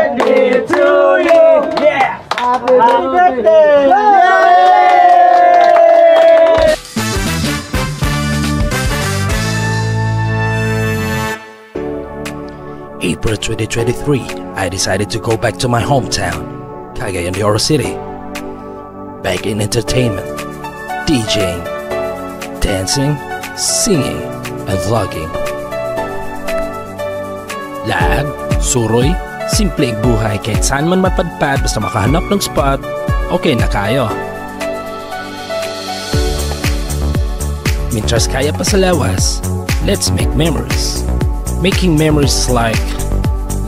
birthday to you. Yeah. Happy birthday. April 2023, I decided to go back to my hometown, Cagayan de Oro City. Back in entertainment, DJing, dancing, singing, and vlogging. Lahat, suroy, simpleng buhay kahit saan man mapadpad basta makahanap ng spot, okay na kayo. Mintras kaya pa sa lawas, let's make memories. Making memories like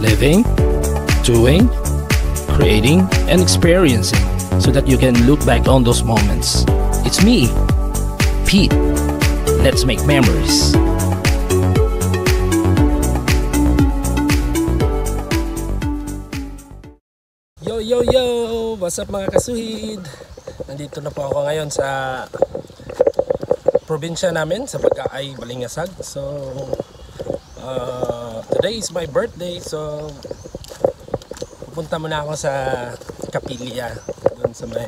living, doing, creating, and experiencing so that you can look back on those moments. It's me, Pete. Let's make memories. Yo, yo, yo! What's up mga kasuhid? Nandito na po ako ngayon sa probinsya namin sa Pagkaay, Balingasag. So, today is my birthday, so pupunta muna ako sa Kapilya, doon sa may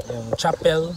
yung chapel.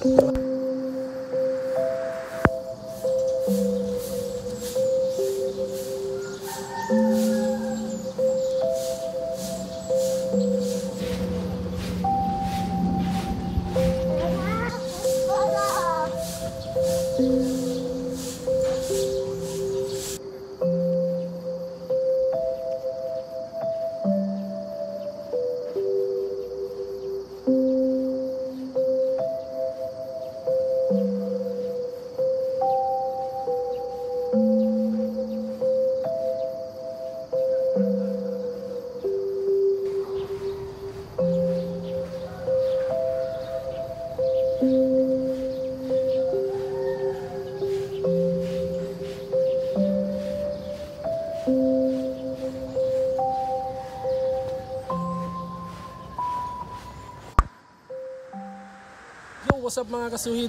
What's up mga kasuhid?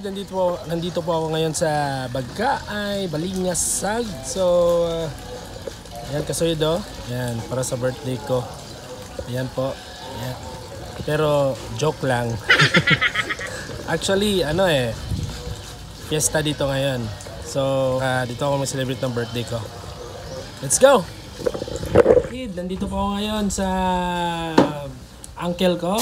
Nandito po ako ngayon sa Bagkaay, Balingasag. So, ayan kasuhid oh. Ayan, para sa birthday ko. Ayan po. Ayan. Pero, joke lang. Actually, fiesta dito ngayon. So, dito ako mag-celebrate ng birthday ko. Let's go! Nandito po ako ngayon sa uncle ko.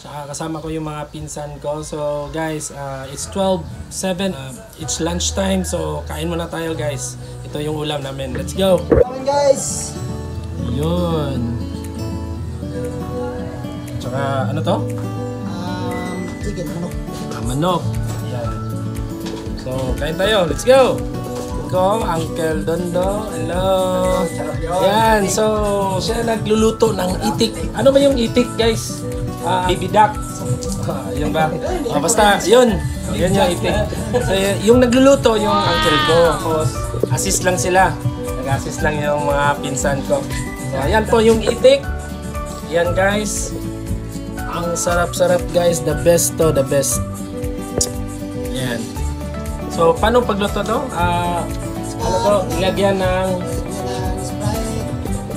Kasama ko yung mga pinsan ko. So guys, it's 12:07. It's lunchtime. So kain muna tayo guys. Ito yung ulam namin. Let's go! Kain guys! Yun. Tsaka ano to? Chicken, manok. Manok. Yan. So kain tayo. Let's go! Ko, Uncle Dondo. Hello! Yan. So siya nagluluto ng itik. Ano ba yung itik guys? Baby duck. Yun ba? Basta, yun. Yan yung itik. So, yung nagluluto, yung uncle ko. Tapos, assist lang sila. Nag-assist lang yung mga pinsan ko. So, ayan po yung itik. Yan guys. Ang sarap-sarap guys. The best to, the best. Yan. So, paano pagluto to? Ano to? Ilagyan ng...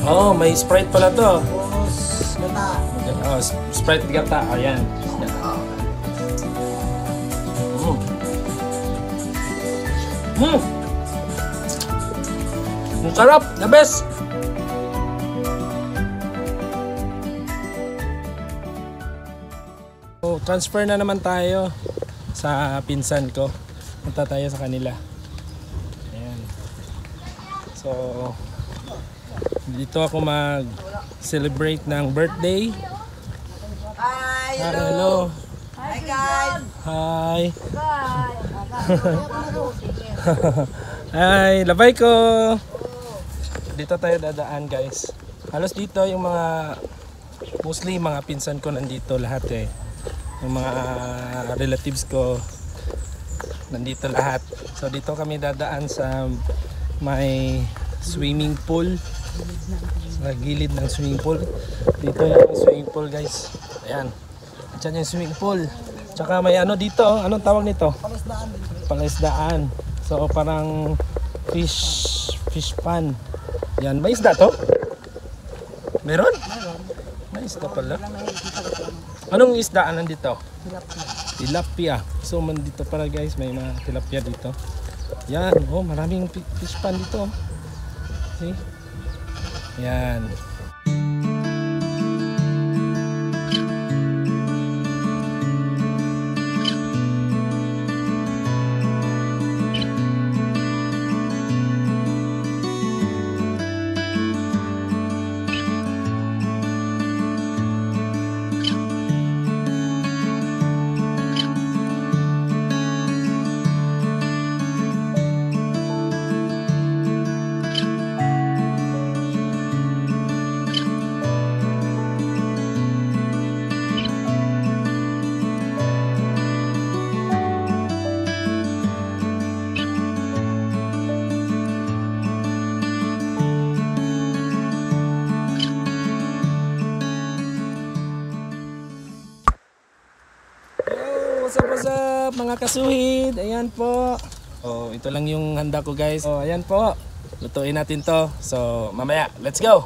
Oh, may Sprite pala to. Sprite gata, ayan. Ang sarap, the best. So, transfer na naman tayo sa pinsan ko. Punta tayo sa kanila. Ayan. So, dito ako mag-celebrate ng birthday. Hi! Hello! Hi guys! Hi! Hi! Labay ko! Dito tayo dadaan guys. Halos dito yung mga mostly mga pinsan ko nandito lahat eh. Yung mga relatives ko nandito lahat. So dito kami dadaan sa may swimming pool. Sa gilid ng swimming pool. Dito yung swimming pool guys. Ayan. Diyan yung swimming pool. Tsaka may ano dito. Anong tawag nito? Palisdaan. Palisdaan. So parang fish pan. Yan. May isda to? Meron? May isda pala. Anong isdaan nandito? Tilapia. So man dito pala guys, may mga tilapia dito. Yan, oh maraming fish pan dito. See? Yan. What's up mga kasuhid? Ayan po. Oh, ito lang yung handa ko guys. Oh, ayan po. Lutuin natin to. So, mamaya, let's go.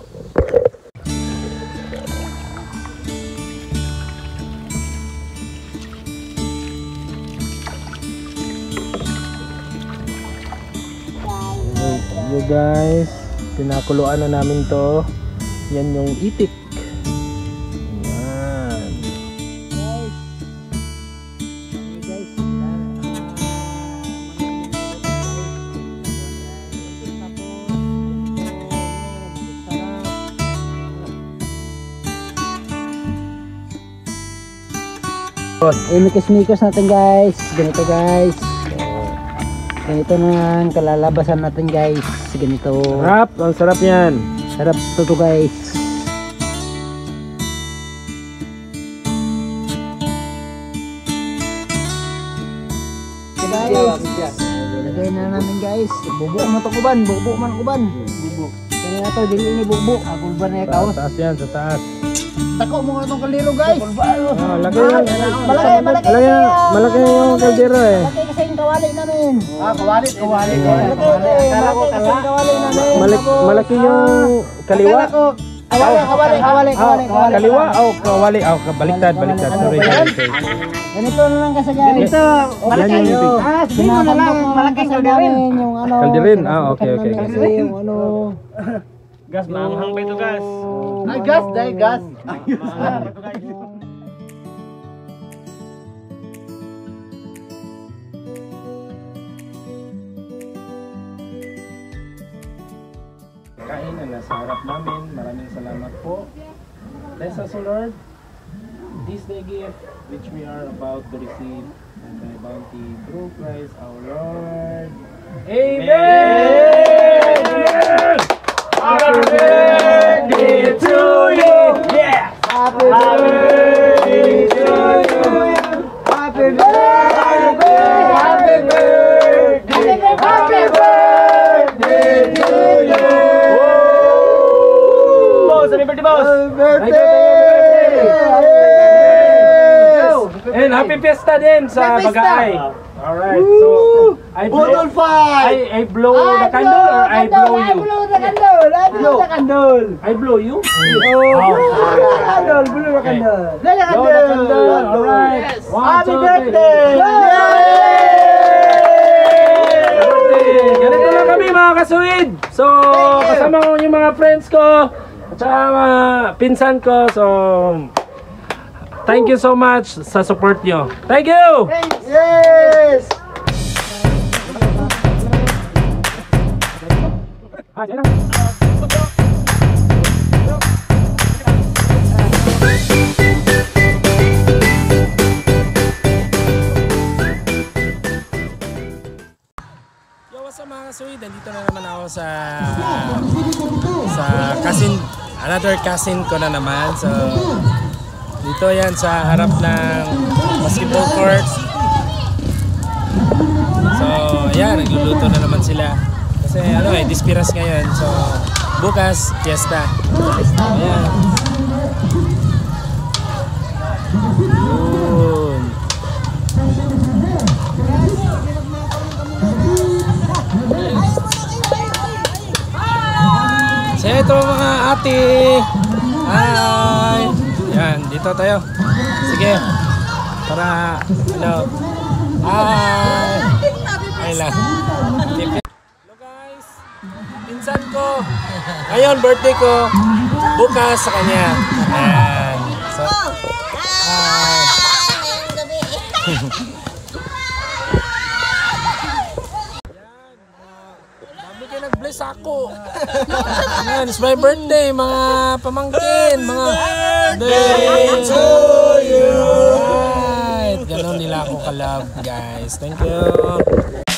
Okay guys, pinakuluan na namin to. Yan yung itik. Mikos-mikos natin guys. Ganito guys. Ganito na ang kalalabasan natin guys. Ganito. Sarap, ang sarap yan. Sarap to guys. Guys, lagay na namin guys. Bubo man to kuban, bubo man kuban. Bubo. Kaya to dili ni bubo. Ako ba na ikaw? Sa taas yan, sa taas. Tako mo itong kaldero guys. Malaki yung kaldero eh. Malaki kasi yung kawali namin. Kawali. Akala ko kawali namin. Malaki yung kaliwa. Kawali. Kaliwa o kawali. Baliktad. Sorry. Ganito na lang kasi guys. Ganito. Malaki yun. Sabihin mo na lang. Malaking kalderin. Kalderin? Okay. Yung ano. Gas, maanghang pa ito gas. Ay, gas, dahil gas. Kain na nasa harap namin. Maraming salamat po. Bless us, O Lord. This day gift which we are about to receive and thy bounty through Christ our Lord. Amen! Happy birthday to you! Yeah! Happy birthday to you. Happy birthday. Happy birthday. Happy birthday to you. Boss, happy birthday, boss! Happy birthday. And happy fiesta din sa Happy fiesta. Bagaay. Alright, so I blow the candle or I blow you? I blow the candle. I blow you? Blow the candle. Alright. Yes. One, Happy two, birthday. three. Ganito lang kami mga kasuid. So, kasama ko yung mga friends ko at saka mga pinsan ko. So, thank you so much sa support nyo. Thank you! Yes. Yo, what's up mga kasuid? Nandito na naman ako sa another cousin ko na naman. So, dito yan sa harap ng basketball court. So, ayan, nagluluto na naman sila. Kasi Dispiras ngayon. So, bukas, fiesta. Ayan. Yun. So, ito mga ate. dito tayo. Sige. Para, ano. Hi! Ay lang. Hello guys. Pinsan ko. Ngayon, birthday ko. Bukas sa kanya. Ayan. So, hi. Dami kayo nag-bless ako. Ayan, it's my birthday, mga pamangkin, mga birthday to you. Right. Ganon nila ako kalab, guys. Thank you.